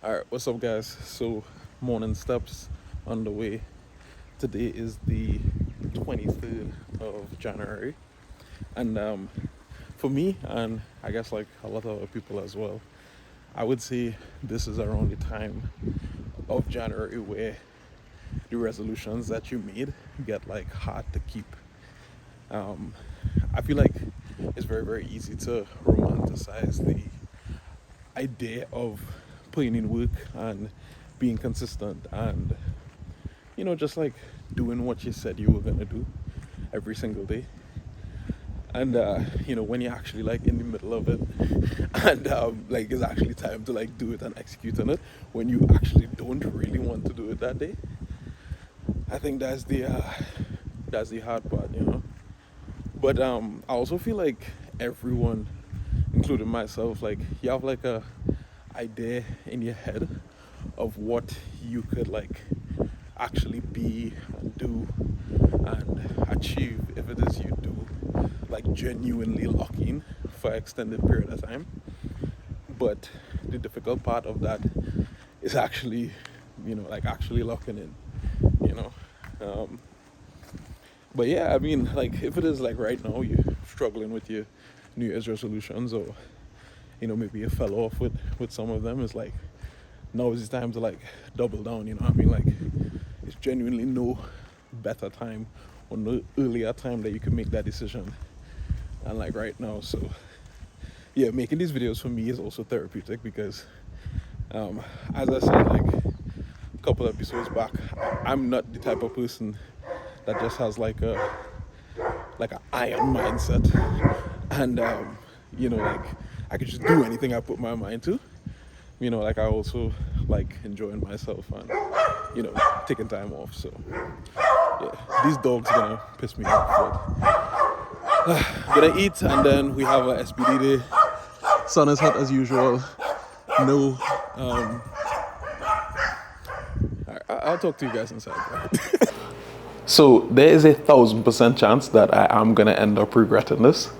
Alright, what's up, guys? So, morning steps on the way. Today is the 23rd of January, and for me, and I guess like a lot of other people as well, I would say this is around the time of January where the resolutions that you made get like hard to keep. I feel like it's very, very easy to romanticize the idea of putting in work and being consistent and just like doing what you said you were gonna do every single day. And when you're actually like in the middle of it and like it's actually time to like do it and execute on it, when you actually don't really want to do it that day, I think that's the hard part. But I also feel like everyone, including myself, like you have like a idea in your head of what you could like actually be and do and achieve if it is you do like genuinely lock in for an extended period of time. But the difficult part of that is actually like actually locking in you know but yeah, I mean, like if it is like right now you're struggling with your New Year's resolutions, or maybe you fell off with some of them, it's like now is the time to like double down. I mean, like it's genuinely no better time or no earlier time that you can make that decision and like right now. So yeah, making these videos for me is also therapeutic because as I said like a couple episodes back, I'm not the type of person that just has like an iron mindset and like I could just do anything I put my mind to. Like I also like enjoying myself and taking time off. So yeah, these dogs are gonna piss me off, but gonna eat and then we have a SBD day. Sun is hot as usual. No I'll talk to you guys inside, bro. So there is 1,000% chance that I am gonna end up regretting this,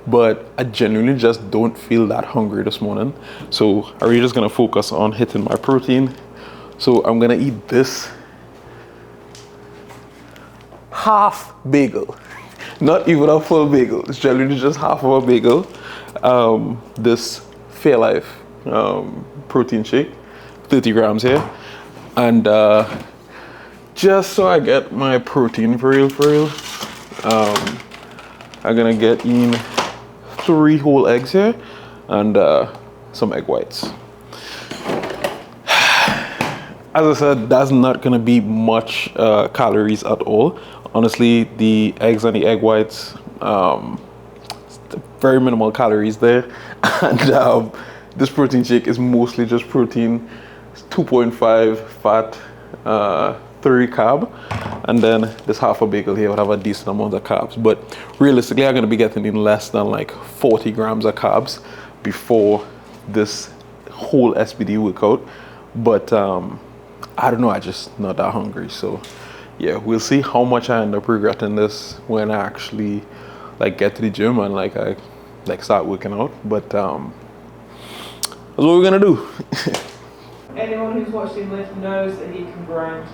but I genuinely just don't feel that hungry this morning. So I'm really just gonna focus on hitting my protein. So I'm gonna eat this half bagel, not even a full bagel. It's generally just half of a bagel. This Fairlife protein shake, 30 grams here, and just so I get my protein for real, I'm gonna get in 3 whole eggs here and some egg whites. As I said, that's not gonna be much calories at all. Honestly, the eggs and the egg whites, very minimal calories there. And this protein shake is mostly just protein. It's 2.5 fat, 3 carb, and then this half a bagel here would have a decent amount of carbs. But realistically, I'm gonna be getting in less than like 40 grams of carbs before this whole SBD workout. But I don't know, I just not that hungry. So yeah, we'll see how much I end up regretting this when I actually like get to the gym and like I like start working out. But that's what we're gonna do. Anyone who's watched him lift knows that he can grind.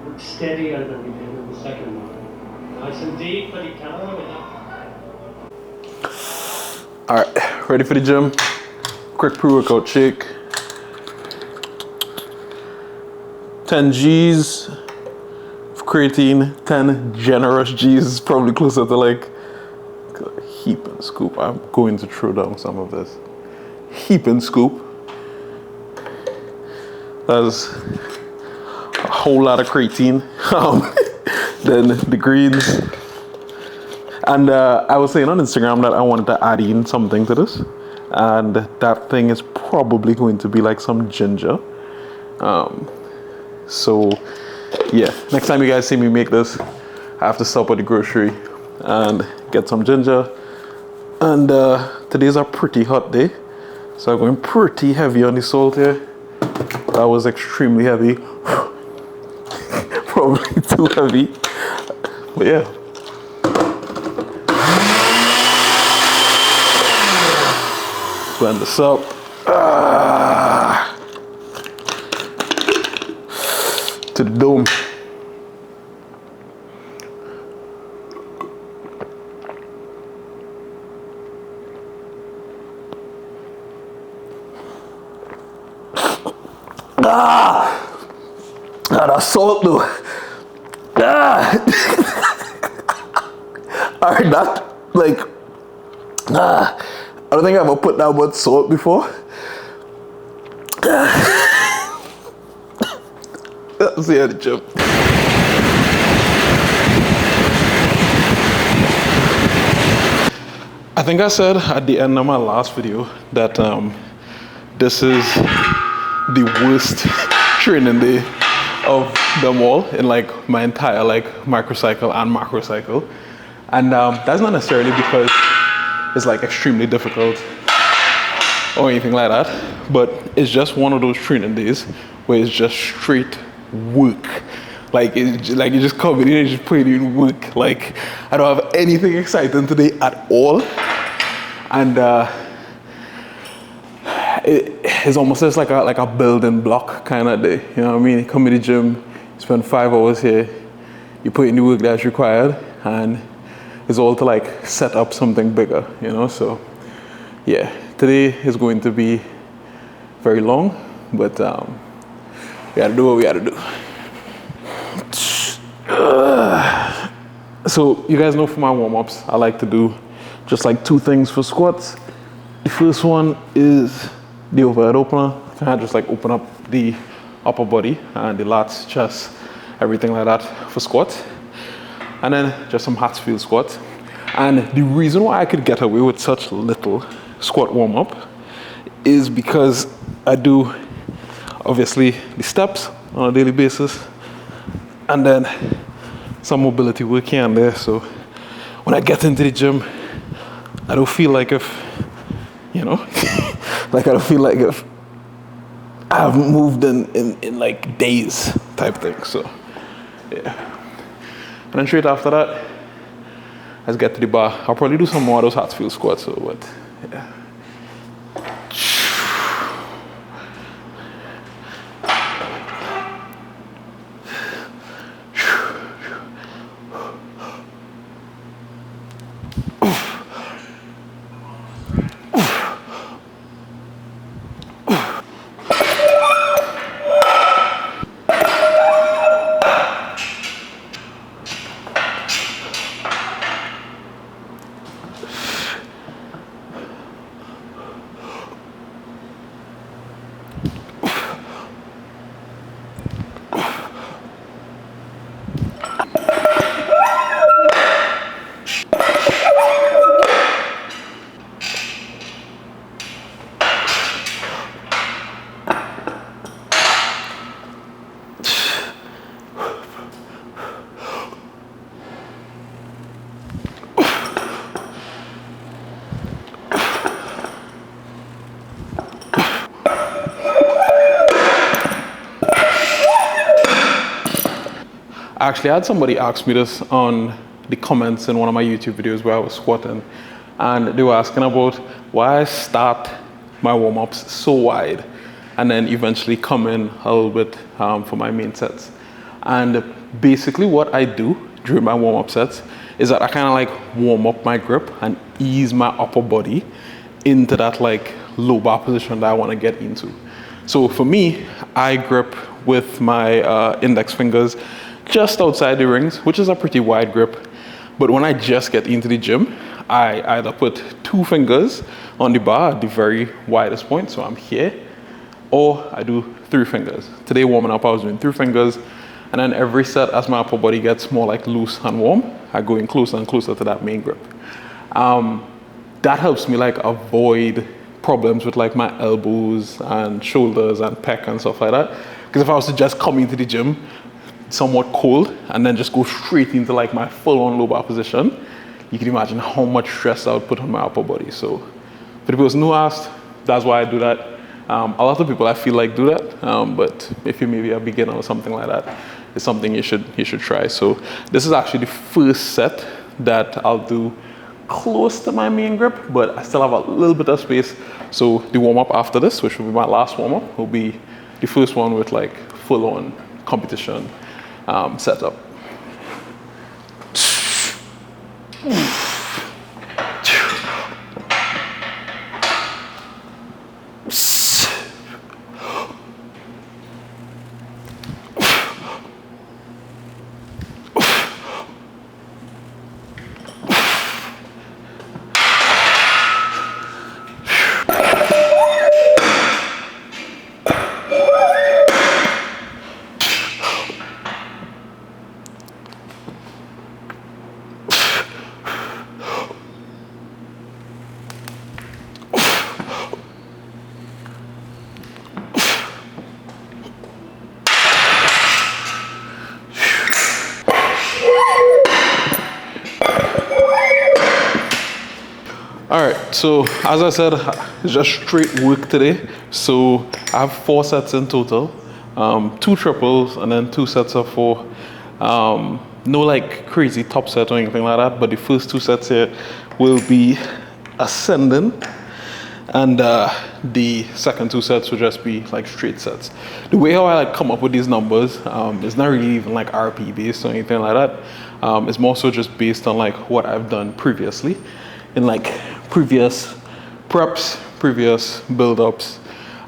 Look steadier than he did in the second one. Nice and deep, but he can't hold it up. All right, ready for the gym? Quick pre-workout shake. 10 G's of creatine, 10 generous G's, probably closer to like a heap and scoop. I'm going to throw down some of this. Heap and scoop. That's a whole lot of creatine. Then the greens. And I was saying on Instagram that I wanted to add in something to this. And that thing is probably going to be like some ginger. So yeah, next time you guys see me make this, I have to stop at the grocery and get some ginger. And today's a pretty hot day, so I'm going pretty heavy on the salt here. That was extremely heavy. Probably too heavy. But yeah. Blend this up. to the dome. That salt though. Alright, that like I don't think I've ever put that much salt before. Let's see how the jump. I think I said at the end of my last video that this is the worst training day of them all in like my entire like microcycle and macrocycle, and that's not necessarily because it's like extremely difficult or anything like that, but it's just one of those training days where it's just straight work. Like it's like you just come in and just put in work. Like I don't have anything exciting today at all, and it's almost just like a building block kind of day. You know what I mean? You come to the gym, you spend 5 hours here, you put in the work that's required, and it's all to like set up something bigger. You know, so yeah, today is going to be very long, but we gotta do what we gotta do. So you guys know for my warm-ups, I like to do just like 2 things for squats. The first one is the overhead opener. I just like open up the upper body and the lats, chest, everything like that for squats. And then just some Hartsfield squats. And the reason why I could get away with such little squat warm-up is because I do obviously the steps on a daily basis, and then some mobility work here and there. So when I get into the gym, I don't feel like if, you know, like I don't feel like if I haven't moved in like days type thing. So yeah. And then straight after that, let's get to the bar. I'll probably do some more of those Hartsfield squats, so but yeah. Actually, I had somebody ask me this on the comments in one of my YouTube videos where I was squatting, and they were asking about why I start my warm-ups so wide and then eventually come in a little bit for my main sets. And basically what I do during my warm-up sets is that I kind of like warm up my grip and ease my upper body into that like low bar position that I want to get into. So for me, I grip with my index fingers just outside the rings, which is a pretty wide grip. But when I just get into the gym, I either put 2 fingers on the bar at the very widest point, so I'm here, or I do 3 fingers. Today warming up, I was doing 3 fingers, and then every set as my upper body gets more like loose and warm, I go in closer and closer to that main grip. That helps me like avoid problems with like my elbows and shoulders and pec and stuff like that. Because if I was to just come into the gym somewhat cold and then just go straight into like my full-on low bar position, you can imagine how much stress I would put on my upper body. So for the person who asked, that's why I do that. A lot of people I feel like do that, but if you're maybe a beginner or something like that, it's something you should try. So this is actually the first set that I'll do close to my main grip, but I still have a little bit of space. So the warm-up after this, which will be my last warm-up, will be the first one with like full-on competition setup. All right, so as I said, it's just straight work today. So I have 4 sets in total, 2 triples and then 2 sets of 4. No like crazy top set or anything like that, but the first 2 sets here will be ascending, and the second 2 sets will just be like straight sets. The way how I like come up with these numbers is not really even like RP based or anything like that. It's more so just based on like what I've done previously in like previous preps, previous build-ups,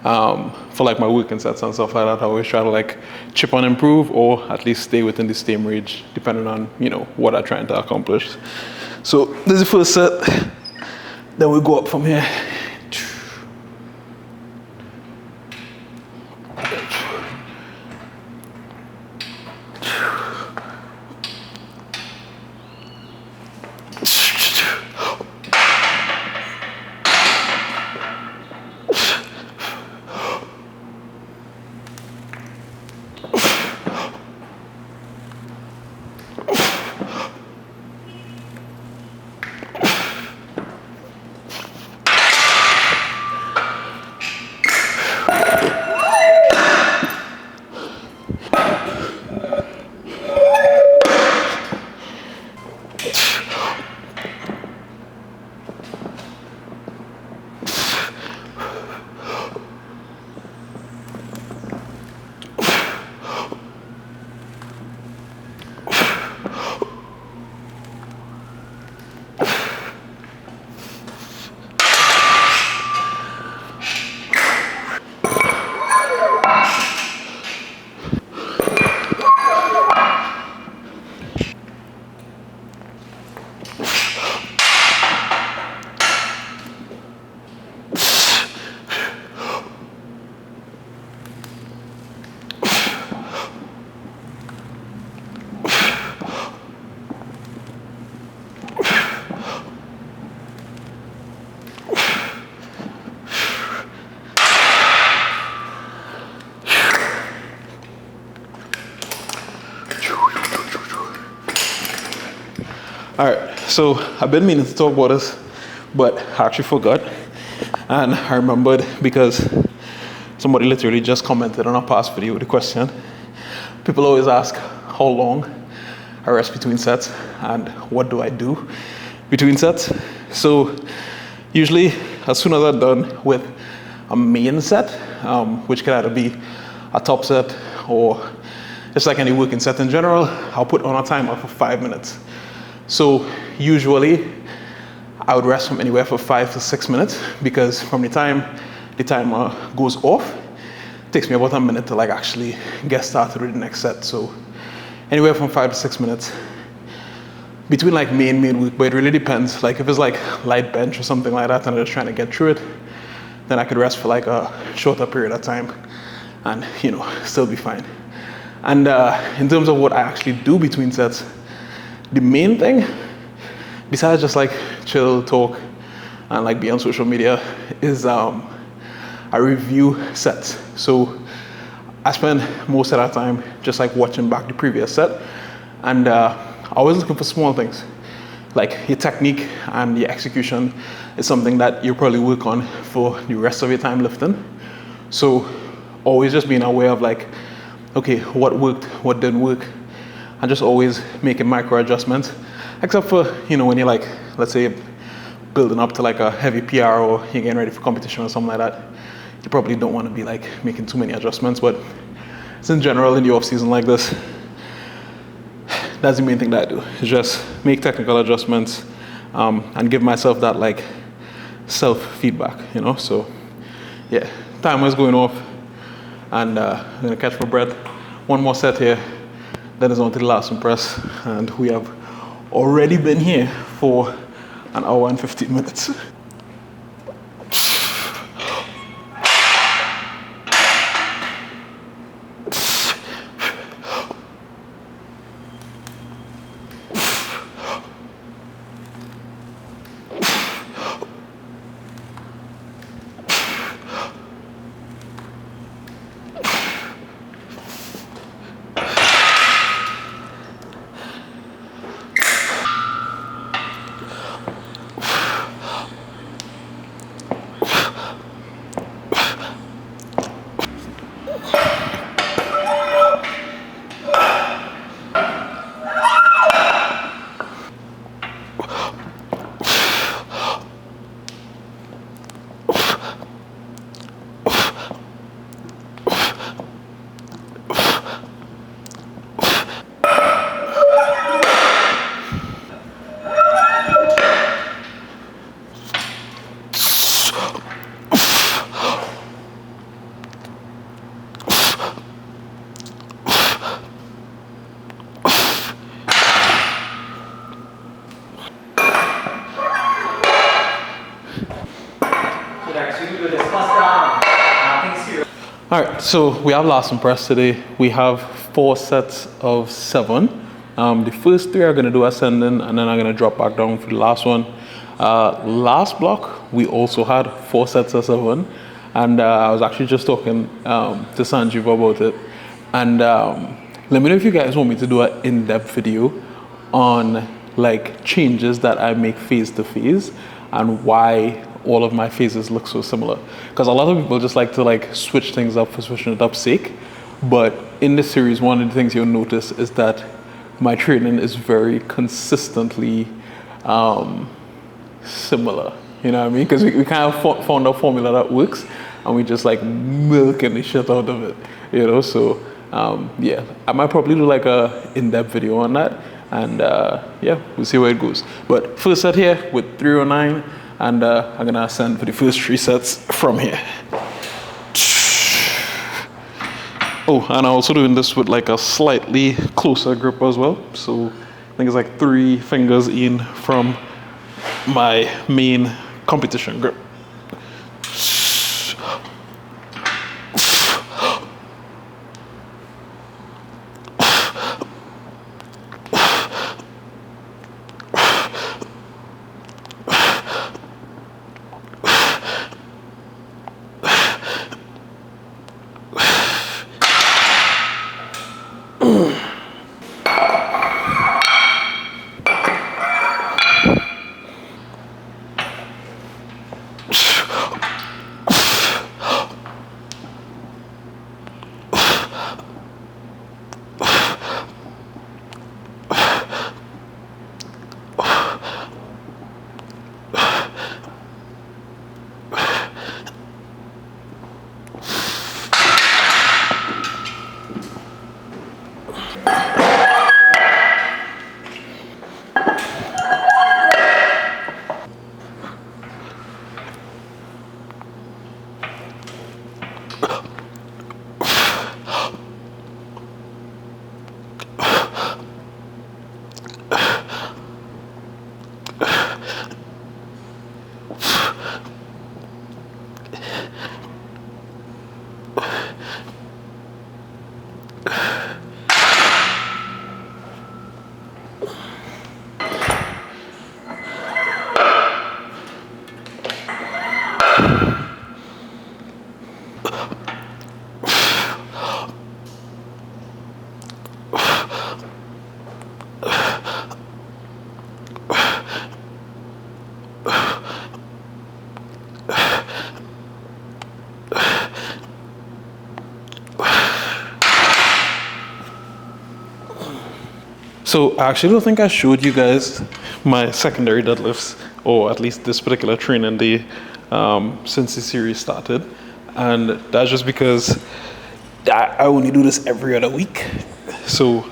for like my working sets and stuff like that. I always try to like chip on improve, or at least stay within the same range depending on, you know, what I'm trying to accomplish. So this is the first set, then we go up from here. All right, so I've been meaning to talk about this, but I actually forgot. And I remembered because somebody literally just commented on a past video with a question. People always ask how long I rest between sets and what do I do between sets. So usually as soon as I'm done with a main set, which can either be a top set or just like any working set in general, I'll put on a timer for 5 minutes. So usually I would rest from anywhere for 5 to 6 minutes, because from the time the timer goes off, it takes me about a minute to like actually get started with the next set. So anywhere from 5 to 6 minutes between like main work, but it really depends. Like if it's like light bench or something like that and I'm just trying to get through it, then I could rest for like a shorter period of time and, you know, still be fine. And in terms of what I actually do between sets, the main thing, besides just like chill, talk, and like be on social media, is I review sets. So I spend most of that time just like watching back the previous set, and always looking for small things. Like your technique and your execution is something that you probably work on for the rest of your time lifting. So always just being aware of like, okay, what worked, what didn't work, and just always making micro adjustments, except for, you know, when you're like, let's say building up to like a heavy PR or you're getting ready for competition or something like that, you probably don't want to be like making too many adjustments. But So in general, in the off season like this, that's the main thing that I do, is just make technical adjustments, and give myself that like self feedback, you know. So yeah, timer's going off, and I'm gonna catch my breath. One more set here, then it's on to the last press, and we have already been here for an hour and 15 minutes. All right, so we have last and press today. We have 4 sets of 7. The first 3 are going to do ascending, and then I'm going to drop back down for the last one. Last block, we also had 4 sets of 7, and I was actually just talking to Sanjeev about it. And let me know if you guys want me to do an in-depth video on like changes that I make phase to phase and why all of my phases look so similar, because a lot of people just like to like switch things up for switching it up's sake. But in this series, one of the things you'll notice is that my training is very consistently similar, you know what I mean? Because we kind of found a formula that works, and we just like milking the shit out of it, you know. So yeah, I might probably do like a in-depth video on that, and yeah, we'll see where it goes. But first set here with 309, and I'm gonna ascend for the first 3 sets from here. Oh, and I'm also doing this with like a slightly closer grip as well. So I think it's like 3 fingers in from my main competition grip. So I actually don't think I showed you guys my secondary deadlifts, or at least this particular training day, since the series started. And that's just because I only do this every other week. So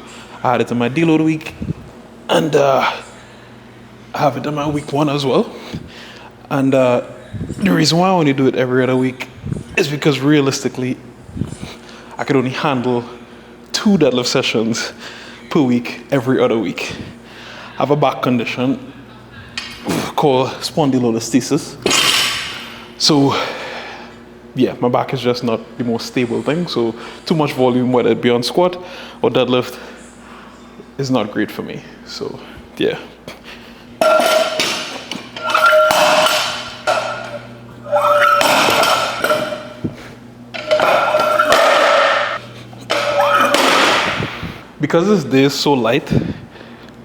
I had it in my deload week, and I have it in my week 1 as well. And the reason why I only do it every other week is because realistically, I could only handle 2 deadlift sessions per week every other week. I have a back condition called spondylolisthesis. So yeah, my back is just not the most stable thing. So too much volume, whether it be on squat or deadlift, is not great for me. So yeah. Because this day is so light,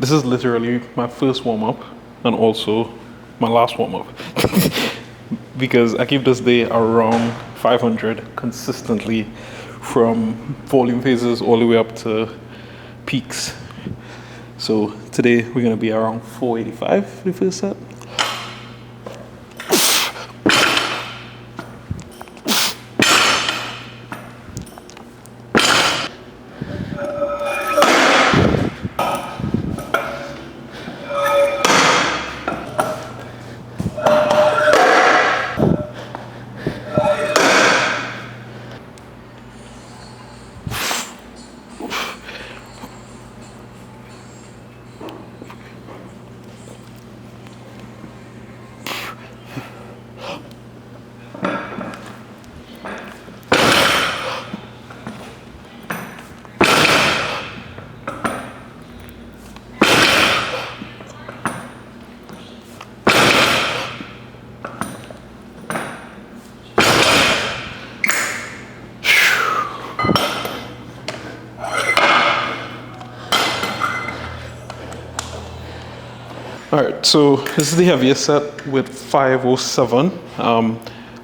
this is literally my first warm-up and also my last warm-up. Because I keep this day around 500 consistently from volume phases all the way up to peaks. So today we're gonna be around 485 for the first set. All right, so this is the heaviest set with 507.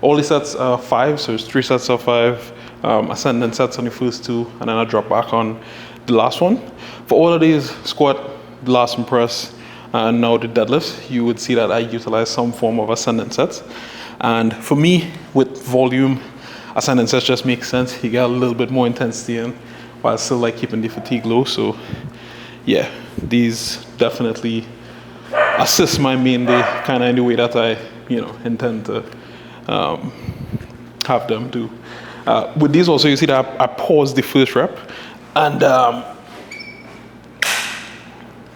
All the sets are 5, so it's 3 sets of 5, ascending sets on the first 2, and then I drop back on the last one. For all of these, squat, blast and press, and now the deadlifts, you would see that I utilize some form of ascending sets. And for me, with volume, ascending sets just makes sense. You get a little bit more intensity in while still like keeping the fatigue low. So yeah, these definitely assist my main day kind of in the way that I, intend to have them do. With these also, you see that I pause the first rep, and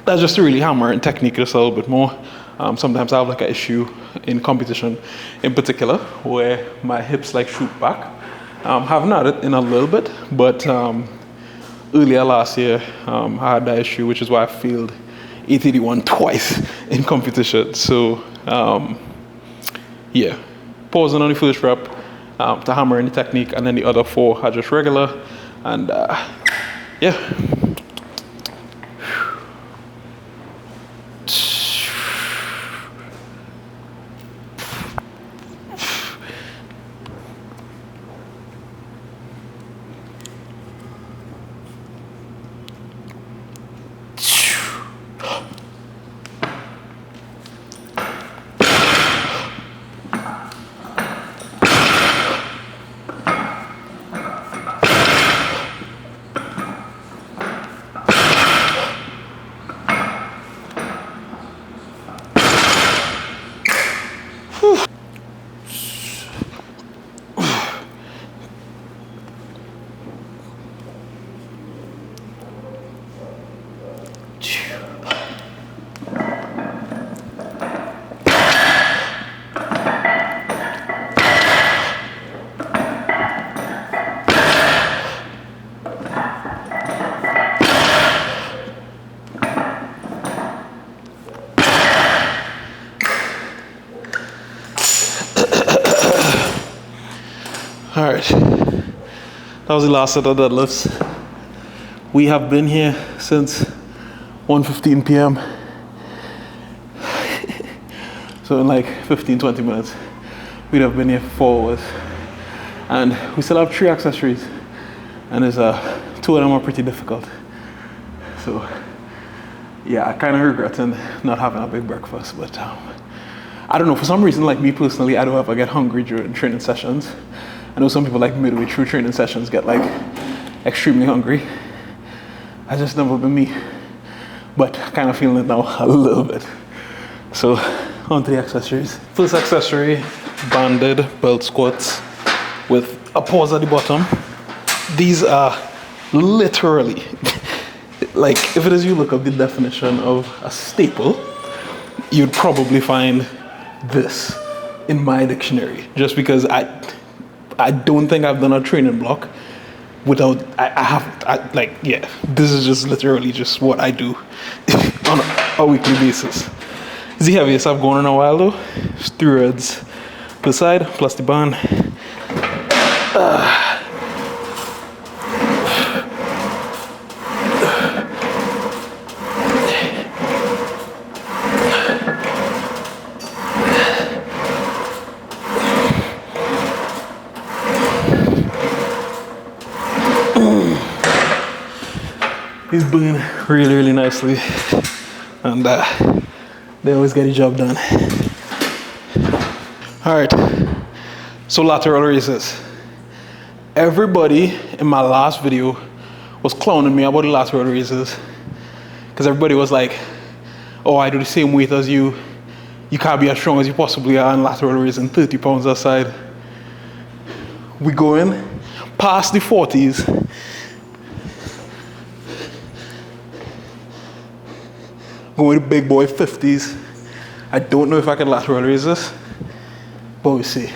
that's just to really hammer in technique just a little bit more. Sometimes I have like an issue in competition in particular where my hips like shoot back. Haven't had it in a little bit, but earlier last year I had that issue, which is why I failed 881 twice in competition. So yeah, pausing on the first rep to hammer in the technique, and then the other 4 are just regular, and yeah. All right, that was the last set of deadlifts. We have been here since 1:15 p.m. So in like 15-20 minutes, we'd have been here for 4 hours. And we still have 3 accessories, and there's 2 of them are pretty difficult. So yeah, I kind of regretting not having a big breakfast, but I don't know, for some reason, like me personally, I don't ever get hungry during training sessions. I know some people like midway through training sessions get like extremely hungry. I just never been me, but kind of feeling it now a little bit. So on to the accessories. First accessory, banded belt squats with a pause at the bottom. These are literally, like if it is you look up the definition of a staple, you'd probably find this in my dictionary. Just because I don't think I've done a training block without, yeah, this is just literally just what I do on a weekly basis. It's the heaviest I've gone in a while though. It's 3 reps per side, plus the band. These burn really, really nicely, and they always get the job done. All right, so lateral raises. Everybody in my last video was clowning me about the lateral raises because everybody was like, oh, I do the same weight as you. You can't be as strong as you possibly are in lateral raising 30 pounds aside. We going past the 40s. Going to big boy 50s. I don't know if I can lateral raise this, but we'll see.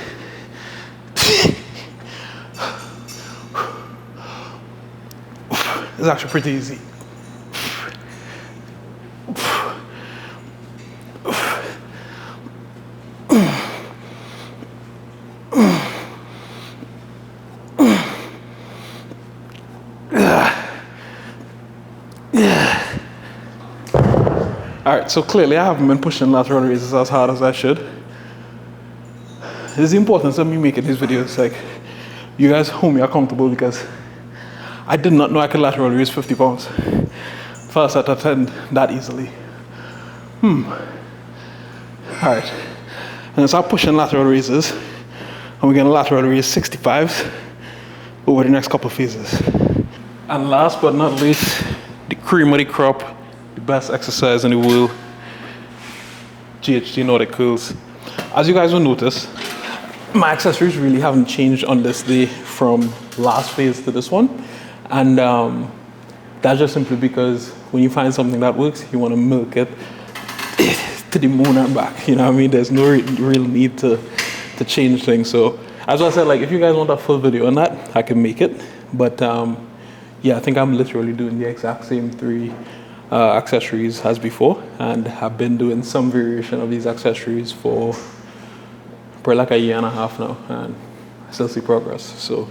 It's actually pretty easy. All right, so clearly I haven't been pushing lateral raises as hard as I should. It is the importance of me making these videos, like, you guys hold me accountable because I did not know I could lateral raise 50 pounds. First at 10 that easily. All right, and so I'm pushing lateral raises, and we're gonna lateral raise 65s over the next couple of phases. And last but not least, the cream of the crop, the best exercise in the world, GHD Nordic curls. As you guys will notice, my accessories really haven't changed on this day from last phase to this one. And that's just simply because when you find something that works, you want to milk it to the moon and back. You know what I mean? There's no real need to change things. So as I said, like, if you guys want a full video on that, I can make it. But yeah, I think I'm literally doing the exact same 3 accessories as before, and have been doing some variation of these accessories for probably like a year and a half now, and I still see progress. So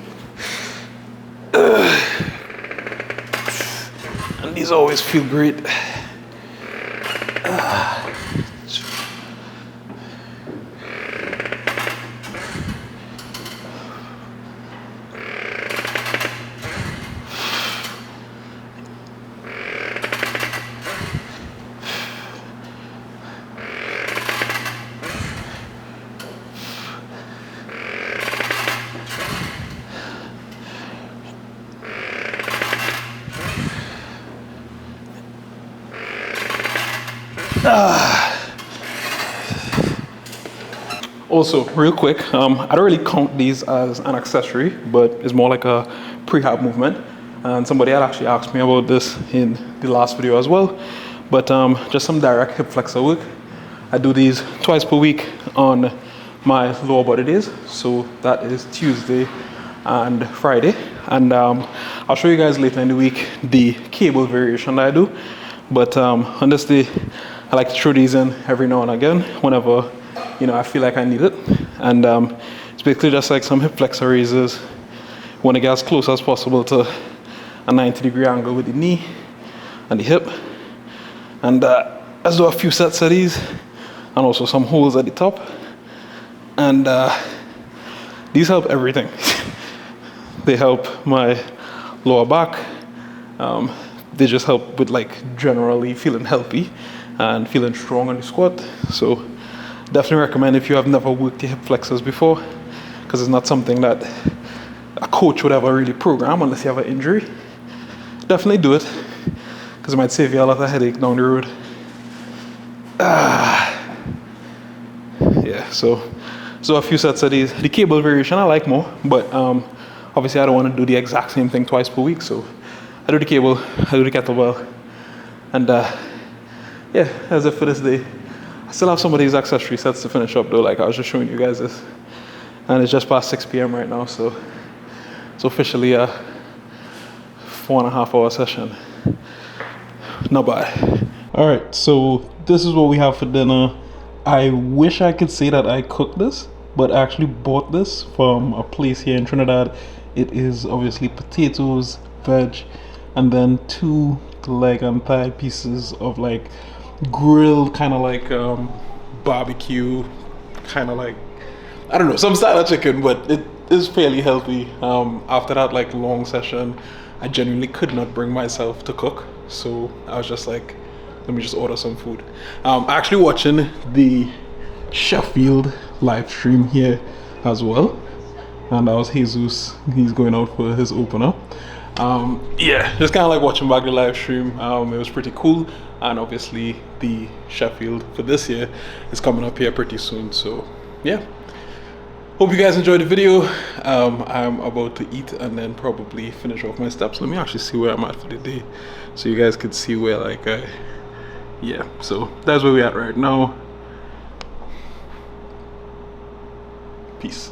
and these always feel great. Also, real quick, I don't really count these as an accessory, but it's more like a prehab movement. And somebody had actually asked me about this in the last video as well. But just some direct hip flexor work. I do these twice per week on my lower body days. So that is Tuesday and Friday. And I'll show you guys later in the week the cable variation that I do. But on this day, I like to throw these in every now and again whenever, you know, I feel like I need it. And it's basically just like some hip flexor raises. You want to get as close as possible to a 90-degree angle with the knee and the hip. And let's do a few sets of these, and also some holds at the top. And these help everything. They help my lower back. They just help with like generally feeling healthy and feeling strong on the squat. So definitely recommend if you have never worked your hip flexors before, because it's not something that a coach would ever really program unless you have an injury. Definitely do it, because it might save you a lot of headache down the road. Yeah, so a few sets of these. The cable variation I like more, but obviously I don't want to do the exact same thing twice per week, so I do the cable, I do the kettlebell, and yeah, as if for this day. I still have some of these accessory sets to finish up though, like I was just showing you guys this. And it's just past 6 p.m. right now, so it's officially a 4.5 hour session. Not bad. All right, so this is what we have for dinner. I wish I could say that I cooked this, but I actually bought this from a place here in Trinidad. It is obviously potatoes, veg, and then 2 leg and thigh pieces of like grilled kind of like barbecue, kind of like, I don't know, some style of chicken, but it is fairly healthy. After that like long session, I genuinely could not bring myself to cook, so I was just like, let me just order some food. Actually watching the Sheffield live stream here as well, and that was Jesus. He's going out for his opener. Yeah, just kind of like watching back the live stream. It was pretty cool, and obviously the Sheffield for this year is coming up here pretty soon, so yeah. Hope you guys enjoyed the video. I'm about to eat and then probably finish off my steps. Let me actually see where I'm at for the day, so you guys could see where like yeah, so that's where we're at right now. Peace.